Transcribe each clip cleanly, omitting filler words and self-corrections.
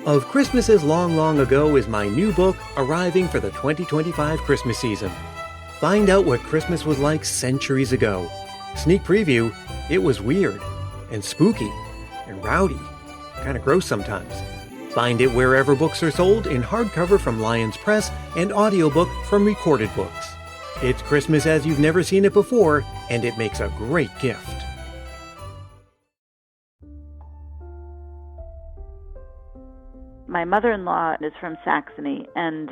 Of Christmases Long, Long Ago is my new book arriving for the 2025 Christmas season. Find out what Christmas was like centuries ago. Sneak preview, it was weird and spooky and rowdy, kind of gross sometimes. Find it wherever books are sold in hardcover from Lions Press and audiobook from Recorded Books. It's Christmas as you've never seen it before, and it makes a great gift. My mother-in-law is from Saxony, and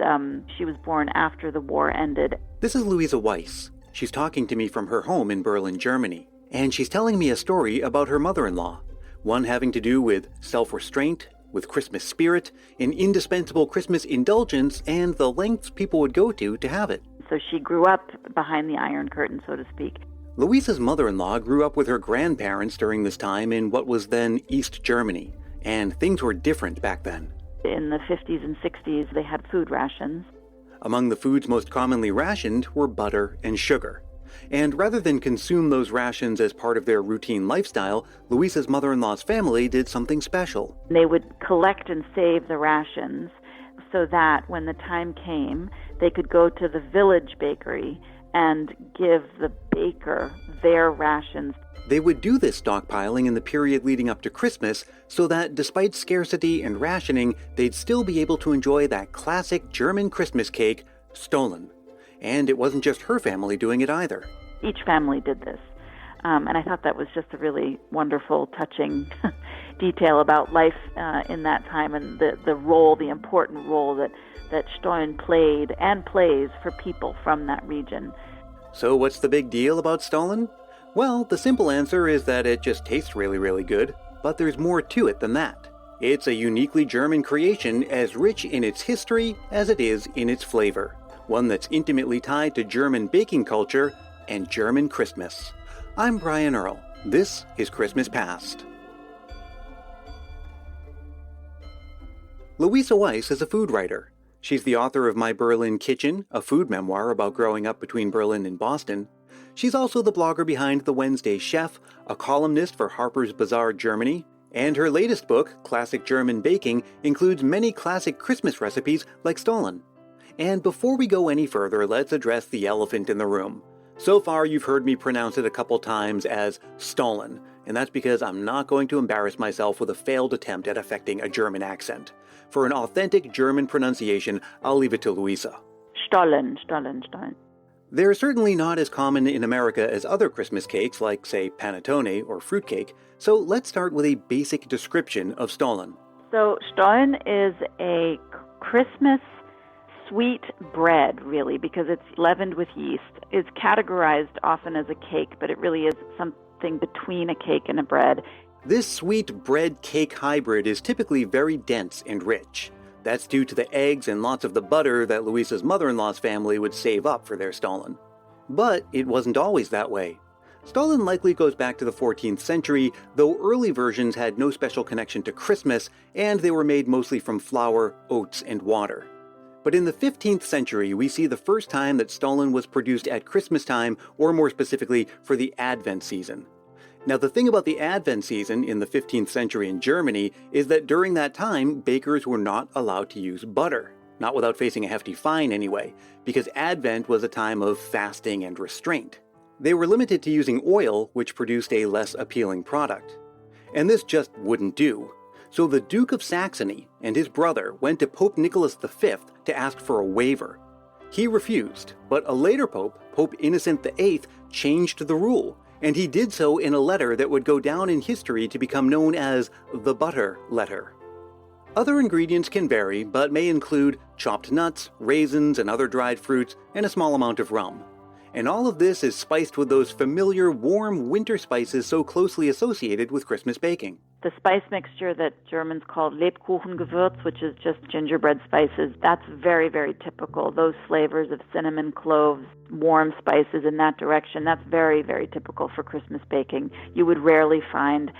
she was born after the war ended. This is Luisa Weiss. She's talking to me from her home in Berlin, Germany. And she's telling me a story about her mother-in-law, one having to do with self-restraint, with Christmas spirit, an indispensable Christmas indulgence, and the lengths people would go to have it. So she grew up behind the Iron Curtain, so to speak. Luisa's mother-in-law grew up with her grandparents during this time in what was then East Germany, and things were different back then. In the 50s and 60s, they had food rations. Among the foods most commonly rationed were butter and sugar. And rather than consume those rations as part of their routine lifestyle, Luisa's mother-in-law's family did something special. They would collect and save the rations so that when the time came, they could go to the village bakery and give the baker their rations. They would do this stockpiling in the period leading up to Christmas so that despite scarcity and rationing, they'd still be able to enjoy that classic German Christmas cake, Stollen. And it wasn't just her family doing it either. Each family did this. And I thought that was just a really wonderful, touching detail about life in that time and the role, the important role that Stollen played and plays for people from that region. So what's the big deal about Stollen? Well, the simple answer is that it just tastes really, really good. But there's more to it than that. It's a uniquely German creation as rich in its history as it is in its flavor. One that's intimately tied to German baking culture and German Christmas. I'm Brian Earl. This is Christmas Past. Luisa Weiss is a food writer. She's the author of My Berlin Kitchen, a food memoir about growing up between Berlin and Boston. She's also the blogger behind The Wednesday Chef, a columnist for Harper's Bazaar Germany, and her latest book, Classic German Baking, includes many classic Christmas recipes like Stollen. And before we go any further, let's address the elephant in the room. So far, you've heard me pronounce it a couple times as Stollen, and that's because I'm not going to embarrass myself with a failed attempt at affecting a German accent. For an authentic German pronunciation, I'll leave it to Luisa. Stollen, Stollen, Stollen. They're certainly not as common in America as other Christmas cakes like, say, panettone or fruitcake, so let's start with a basic description of Stollen. So Stollen is a Christmas sweet bread, really, because it's leavened with yeast. It's categorized often as a cake, but it really is something between a cake and a bread. This sweet bread-cake hybrid is typically very dense and rich. That's due to the eggs and lots of the butter that Luisa's mother-in-law's family would save up for their Stollen. But it wasn't always that way. Stollen likely goes back to the 14th century, though early versions had no special connection to Christmas, and they were made mostly from flour, oats, and water. But in the 15th century, we see the first time that Stollen was produced at Christmas time, or more specifically, for the Advent season. Now, the thing about the Advent season in the 15th century in Germany is that during that time, bakers were not allowed to use butter. Not without facing a hefty fine anyway, because Advent was a time of fasting and restraint. They were limited to using oil, which produced a less appealing product. And this just wouldn't do. So the Duke of Saxony and his brother went to Pope Nicholas V to ask for a waiver. He refused, but a later pope, Pope Innocent VIII, changed the rule. And he did so in a letter that would go down in history to become known as the Butter Letter. Other ingredients can vary, but may include chopped nuts, raisins, and other dried fruits, and a small amount of rum. And all of this is spiced with those familiar warm winter spices so closely associated with Christmas baking. The spice mixture that Germans call Lebkuchengewürz, which is just gingerbread spices, that's very, very typical. Those flavors of cinnamon, cloves, warm spices in that direction, that's very, very typical for Christmas baking. You would rarely find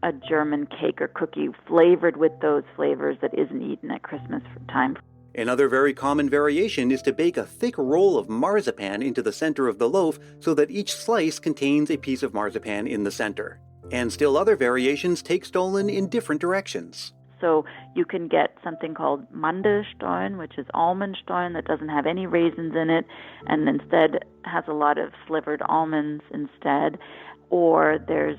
a German cake or cookie flavored with those flavors that isn't eaten at Christmas time. Another very common variation is to bake a thick roll of marzipan into the center of the loaf so that each slice contains a piece of marzipan in the center. And still other variations take Stollen in different directions. So you can get something called Mandelstollen, which is almond stollen that doesn't have any raisins in it and instead has a lot of slivered almonds instead. Or there's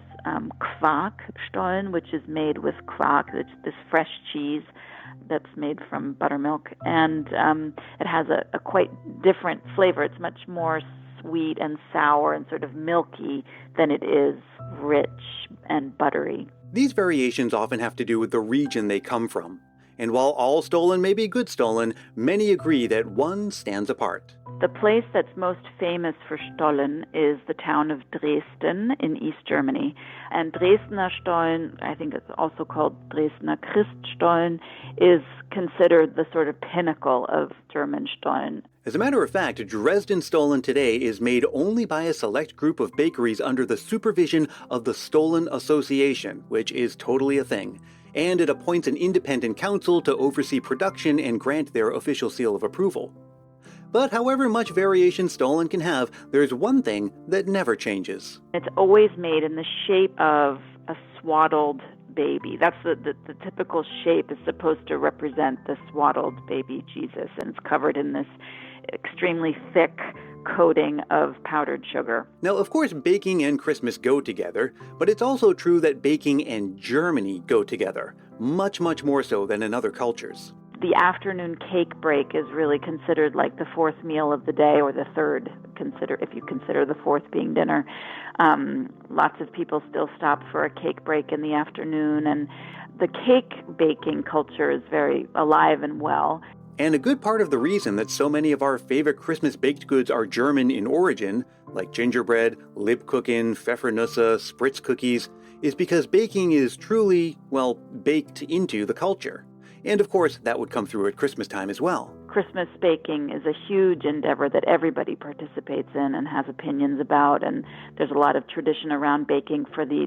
Quarkstollen, which is made with quark, it's this fresh cheese that's made from buttermilk, and it has a quite different flavor. It's much more sweet and sour and sort of milky than it is rich and buttery. These variations often have to do with the region they come from. And while all Stollen may be good Stollen, many agree that one stands apart. The place that's most famous for Stollen is the town of Dresden in East Germany. And Dresdner Stollen, I think it's also called Dresdner Christstollen, is considered the sort of pinnacle of German Stollen. As a matter of fact, Dresden Stollen today is made only by a select group of bakeries under the supervision of the Stollen Association, which is totally a thing. And it appoints an independent council to oversee production and grant their official seal of approval. But however much variation Stollen can have, there's one thing that never changes. It's always made in the shape of a swaddled baby. That's the typical shape is supposed to represent the swaddled baby Jesus, and it's covered in this extremely thick coating of powdered sugar. Now, of course, baking and Christmas go together, but it's also true that baking and Germany go together, much, much more so than in other cultures. The afternoon cake break is really considered like the fourth meal of the day, or the third, if you consider the fourth being dinner. Lots of people still stop for a cake break in the afternoon, and the cake baking culture is very alive and well. And a good part of the reason that so many of our favorite Christmas baked goods are German in origin, like gingerbread, Lebkuchen, Pfeffernusse, Spritz cookies, is because baking is truly, well, baked into the culture. And of course, that would come through at Christmas time as well. Christmas baking is a huge endeavor that everybody participates in and has opinions about, and there's a lot of tradition around baking for the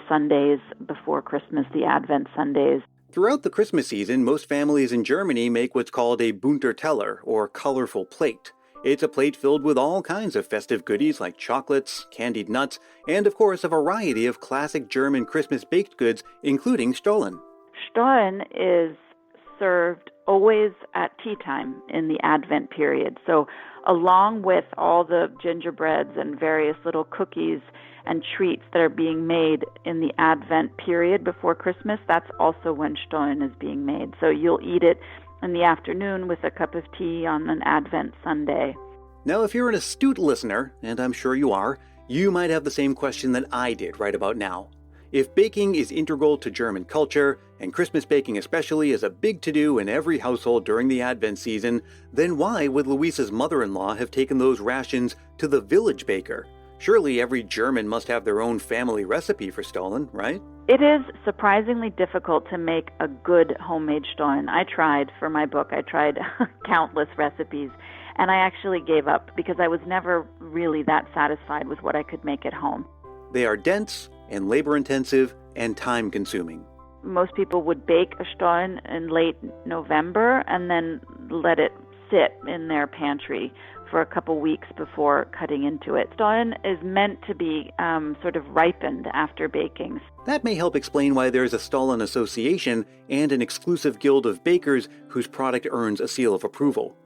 Sundays before Christmas, the Advent Sundays. Throughout the Christmas season, most families in Germany make what's called a bunter Teller, or colorful plate. It's a plate filled with all kinds of festive goodies like chocolates, candied nuts, and of course a variety of classic German Christmas baked goods, including Stollen. Stollen is served always at tea time in the Advent period. So along with all the gingerbreads and various little cookies and treats that are being made in the Advent period before Christmas, that's also when Stollen is being made. So you'll eat it in the afternoon with a cup of tea on an Advent Sunday. Now, if you're an astute listener, and I'm sure you are, you might have the same question that I did right about now. If baking is integral to German culture, and Christmas baking especially is a big to-do in every household during the Advent season, then why would Luisa's mother-in-law have taken those rations to the village baker? Surely every German must have their own family recipe for Stollen, right? It is surprisingly difficult to make a good homemade Stollen. I tried for my book. I tried countless recipes, and I actually gave up because I was never really that satisfied with what I could make at home. They are dense and labor-intensive and time-consuming. Most people would bake a Stollen in late November and then let it sit in their pantry for a couple weeks before cutting into it. Stollen is meant to be sort of ripened after baking. That may help explain why there's a Stollen Association and an exclusive guild of bakers whose product earns a seal of approval.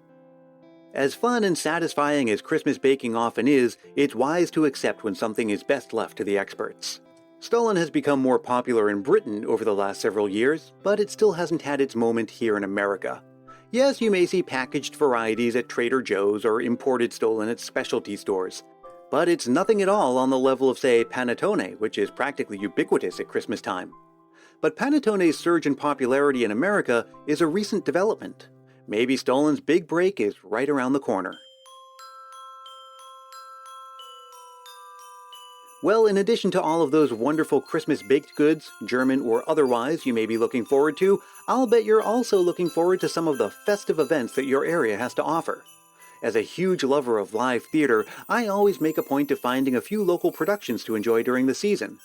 As fun and satisfying as Christmas baking often is, it's wise to accept when something is best left to the experts. Stollen has become more popular in Britain over the last several years, but it still hasn't had its moment here in America. Yes, you may see packaged varieties at Trader Joe's or imported Stollen at specialty stores. But it's nothing at all on the level of, say, panettone, which is practically ubiquitous at Christmas time. But panettone's surge in popularity in America is a recent development. Maybe Stollen's big break is right around the corner. Well, in addition to all of those wonderful Christmas baked goods, German or otherwise, you may be looking forward to, I'll bet you're also looking forward to some of the festive events that your area has to offer. As a huge lover of live theater, I always make a point of finding a few local productions to enjoy during the season.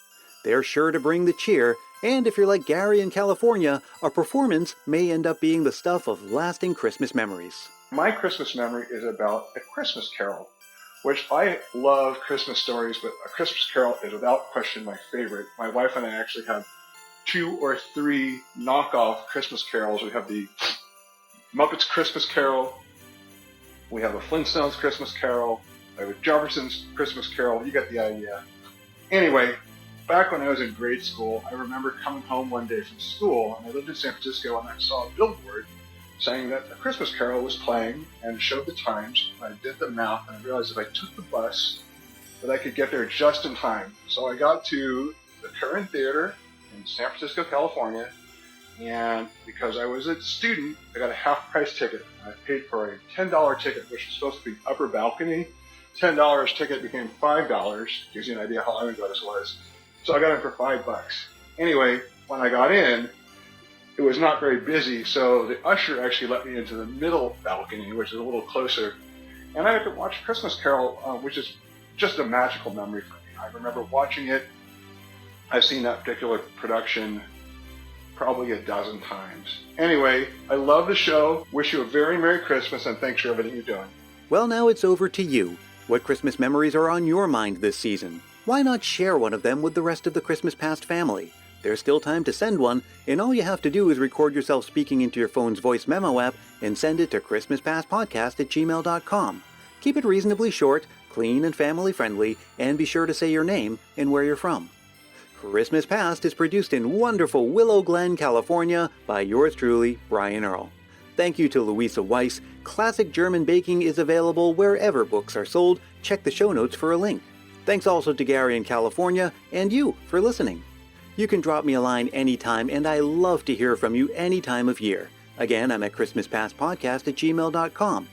They're sure to bring the cheer, and if you're like Gary in California, a performance may end up being the stuff of lasting Christmas memories. My Christmas memory is about A Christmas Carol, which I love Christmas stories, but A Christmas Carol is without question my favorite. My wife and I actually have 2 or 3 knockoff Christmas carols. We have the Muppets Christmas Carol, we have a Flintstones Christmas Carol, we have a Jefferson's Christmas Carol. You get the idea. Anyway, back when I was in grade school, I remember coming home one day from school, and I lived in San Francisco, and I saw a billboard saying that a Christmas Carol was playing and showed the times. And I did the math, and I realized if I took the bus, that I could get there just in time. So I got to the Current Theater in San Francisco, California, and because I was a student, I got a half-price ticket. I paid for a $10 ticket, which was supposed to be upper balcony. $10 ticket became $5. Gives you an idea how long ago this was. So I got in for $5. Anyway, when I got in, it was not very busy, so the usher actually let me into the middle balcony, which is a little closer. And I got to watch Christmas Carol, which is just a magical memory for me. I remember watching it. I've seen that particular production probably a dozen times. Anyway, I love the show. Wish you a very Merry Christmas, and thanks for everything you're doing. Well, now it's over to you. What Christmas memories are on your mind this season? Why not share one of them with the rest of the Christmas Past family? There's still time to send one, and all you have to do is record yourself speaking into your phone's voice memo app and send it to christmaspastpodcast@gmail.com. Keep it reasonably short, clean and family-friendly, and be sure to say your name and where you're from. Christmas Past is produced in wonderful Willow Glen, California by yours truly, Brian Earl. Thank you to Luisa Weiss. Classic German Baking is available wherever books are sold. Check the show notes for a link. Thanks also to Gary in California and you for listening. You can drop me a line anytime, and I love to hear from you any time of year. Again, I'm at christmaspastpodcast@gmail.com.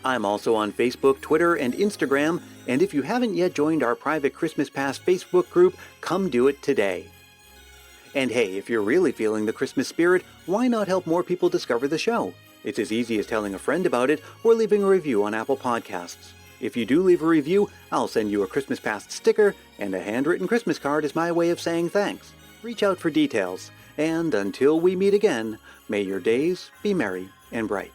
I'm also on Facebook, Twitter, and Instagram, and if you haven't yet joined our private Christmas Past Facebook group, come do it today. And hey, if you're really feeling the Christmas spirit, why not help more people discover the show? It's as easy as telling a friend about it or leaving a review on Apple Podcasts. If you do leave a review, I'll send you a Christmas Past sticker, and a handwritten Christmas card is my way of saying thanks. Reach out for details, and until we meet again, may your days be merry and bright.